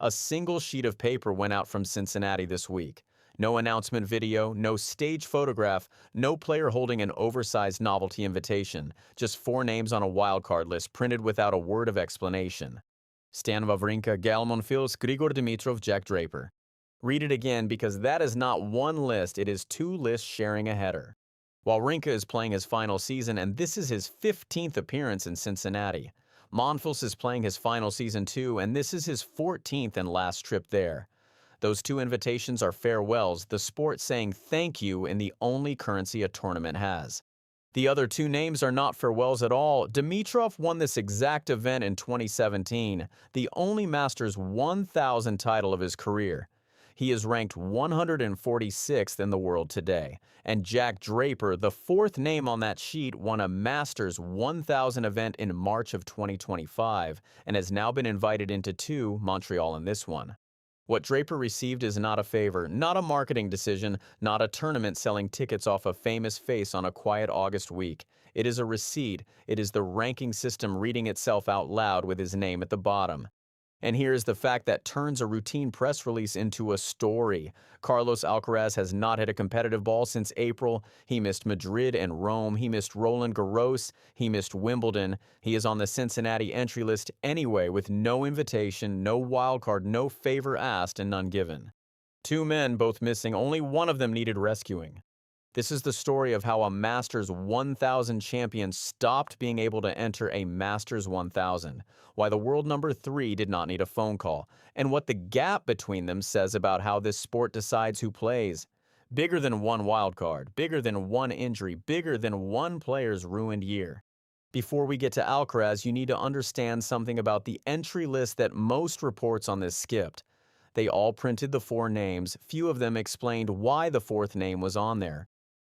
A single sheet of paper went out from Cincinnati this week. No announcement video, no stage photograph, no player holding an oversized novelty invitation, just 4 names on a wildcard list printed without a word of explanation. Stan Wawrinka, Gael Monfils, Grigor Dimitrov, Jack Draper. Read it again because that is not one list, it is 2 lists sharing a header. Wawrinka is playing his final season and this is his 15th appearance in Cincinnati. Monfils is playing his final season too and this is his 14th and last trip there. Those 2 invitations are farewells, the sport saying thank you in the only currency a tournament has. The other 2 names are not farewells at all. Dimitrov won this exact event in 2017, the only Masters 1000 title of his career. He is ranked 146th in the world today. And Jack Draper, the 4th name on that sheet, won a Masters 1000 event in March of 2025 and has now been invited into 2, Montreal in this one. What Draper received is not a favor, not a marketing decision, not a tournament selling tickets off a famous face on a quiet August week. It is a receipt. It is the ranking system reading itself out loud with his name at the bottom. And here is the fact that turns a routine press release into a story. Carlos Alcaraz has not hit a competitive ball since April. He missed Madrid and Rome. He missed Roland Garros. He missed Wimbledon. He is on the Cincinnati entry list anyway with no invitation, no wildcard, no favor asked, and none given. 2 men, both missing. Only one of them needed rescuing. This is the story of how a Masters 1000 champion stopped being able to enter a Masters 1000, why the world number 3 did not need a phone call, and what the gap between them says about how this sport decides who plays. Bigger than one wild card, bigger than one injury, bigger than one player's ruined year. Before we get to Alcaraz, you need to understand something about the entry list that most reports on this skipped. They all printed the 4 names, few of them explained why the 4th name was on there.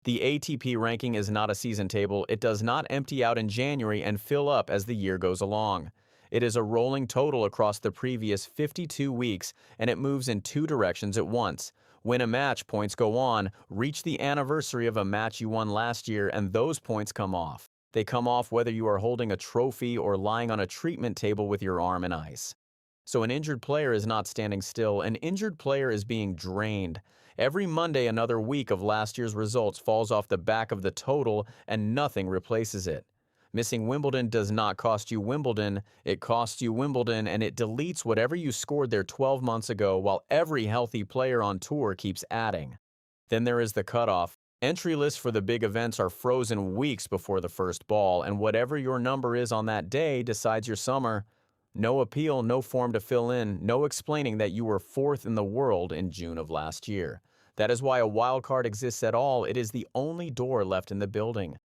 The ATP ranking is not a season table. It does not empty out in January and fill up as the year goes along. It is a rolling total across the previous 52 weeks, and it moves in 2 directions at once. Win a match, points go on. Reach the anniversary of a match you won last year, and those points come off. They come off whether you are holding a trophy or lying on a treatment table with your arm in ice. So an injured player is not standing still. An injured player is being drained. Every Monday, another week of last year's results falls off the back of the total and nothing replaces it. Missing Wimbledon does not cost you Wimbledon, it costs you Wimbledon and it deletes whatever you scored there 12 months ago while every healthy player on tour keeps adding. Then there is the cutoff. Entry lists for the big events are frozen weeks before the first ball and whatever your number is on that day decides your summer. No appeal, no form to fill in, no explaining that you were 4th in the world in June of last year. That is why a wild card exists at all. It is the only door left in the building.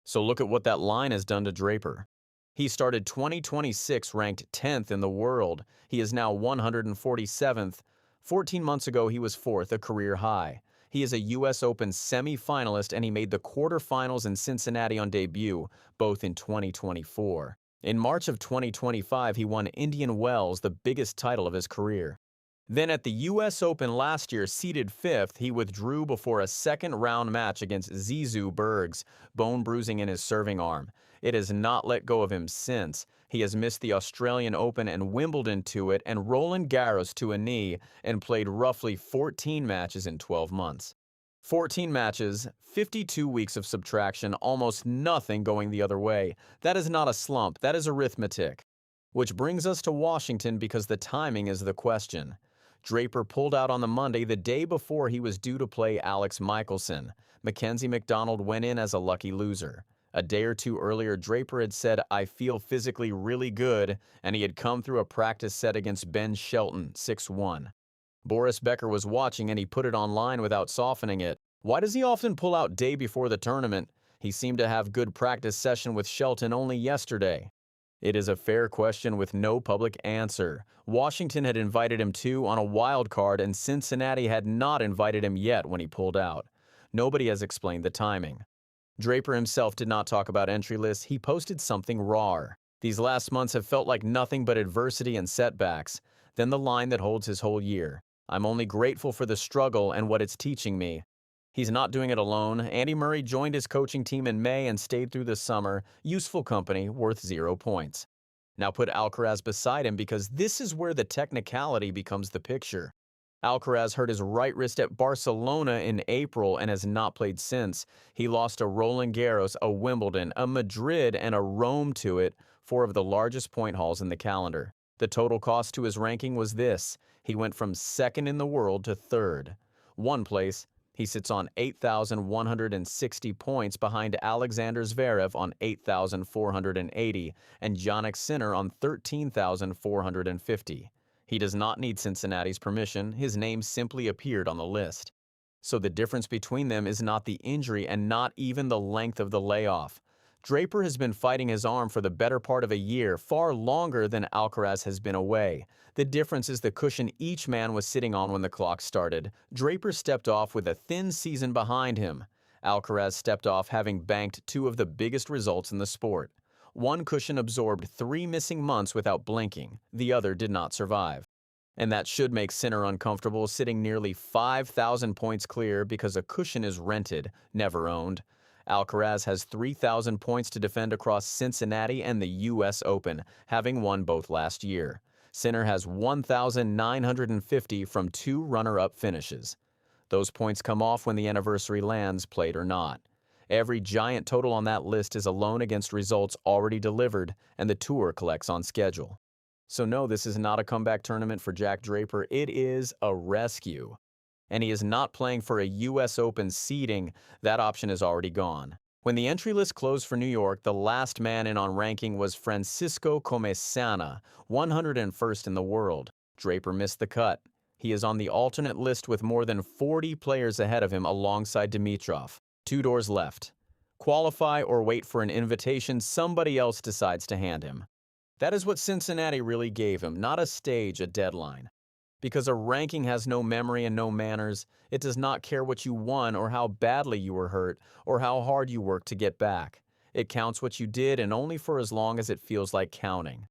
So look at what that line has done to Draper. He started 2026 ranked 10th in the world. He is now 147th. 14 months ago, he was 4th, a career high. He is a U.S. Open semi-finalist and he made the quarterfinals in Cincinnati on debut, both in 2024. In March of 2025, he won Indian Wells, the biggest title of his career. Then at the U.S. Open last year, seeded 5th, he withdrew before a second-round match against Zizou Bergs, bone bruising in his serving arm. It has not let go of him since. He has missed the Australian Open and Wimbledon to it and Roland Garros to a knee and played roughly 14 matches in 12 months. 14 matches, 52 weeks of subtraction, almost nothing going the other way. That is not a slump, that is arithmetic. Which brings us to Washington because the timing is the question. Draper pulled out on the Monday the day before he was due to play Alex Michelsen. Mackenzie McDonald went in as a lucky loser. A day or 2 earlier, Draper had said, "I feel physically really good," and he had come through a practice set against Ben Shelton, 6-1. Boris Becker was watching and he put it online without softening it. Why does he often pull out day before the tournament? He seemed to have good practice session with Shelton only yesterday. It is a fair question with no public answer. Washington had invited him too on a wild card and Cincinnati had not invited him yet when he pulled out. Nobody has explained the timing. Draper himself did not talk about entry lists. He posted something raw. These last months have felt like nothing but adversity and setbacks. Then the line that holds his whole year. I'm only grateful for the struggle and what it's teaching me. He's not doing it alone. Andy Murray joined his coaching team in May and stayed through the summer. Useful company, worth 0 points. Now put Alcaraz beside him because this is where the technicality becomes the picture. Alcaraz hurt his right wrist at Barcelona in April and has not played since. He lost a Roland Garros, a Wimbledon, a Madrid, and a Rome to it, four of the largest point hauls in the calendar. The total cost to his ranking was this: he went from second in the world to third. One place, he sits on 8,160 points behind Alexander Zverev on 8,480 and Jannik Sinner on 13,450. He does not need Cincinnati's permission, his name simply appeared on the list. So the difference between them is not the injury and not even the length of the layoff. Draper has been fighting his arm for the better part of a year, far longer than Alcaraz has been away. The difference is the cushion each man was sitting on when the clock started. Draper stepped off with a thin season behind him. Alcaraz stepped off having banked two of the biggest results in the sport. One cushion absorbed 3 missing months without blinking. The other did not survive. And that should make Sinner uncomfortable, sitting nearly 5,000 points clear because a cushion is rented, never owned. Alcaraz has 3,000 points to defend across Cincinnati and the U.S. Open, having won both last year. Sinner has 1,950 from 2 runner-up finishes. Those points come off when the anniversary lands, played or not. Every giant total on that list is alone against results already delivered, and the tour collects on schedule. So no, this is not a comeback tournament for Jack Draper. It is a rescue. And he is not playing for a U.S. Open seeding. That option is already gone. When the entry list closed for New York, the last man in on ranking was Francisco Comesana, 101st in the world. Draper missed the cut. He is on the alternate list with more than 40 players ahead of him alongside Dimitrov. 2 doors left. Qualify or wait for an invitation somebody else decides to hand him. That is what Cincinnati really gave him, not a stage, a deadline. Because a ranking has no memory and no manners, it does not care what you won or how badly you were hurt or how hard you worked to get back. It counts what you did and only for as long as it feels like counting.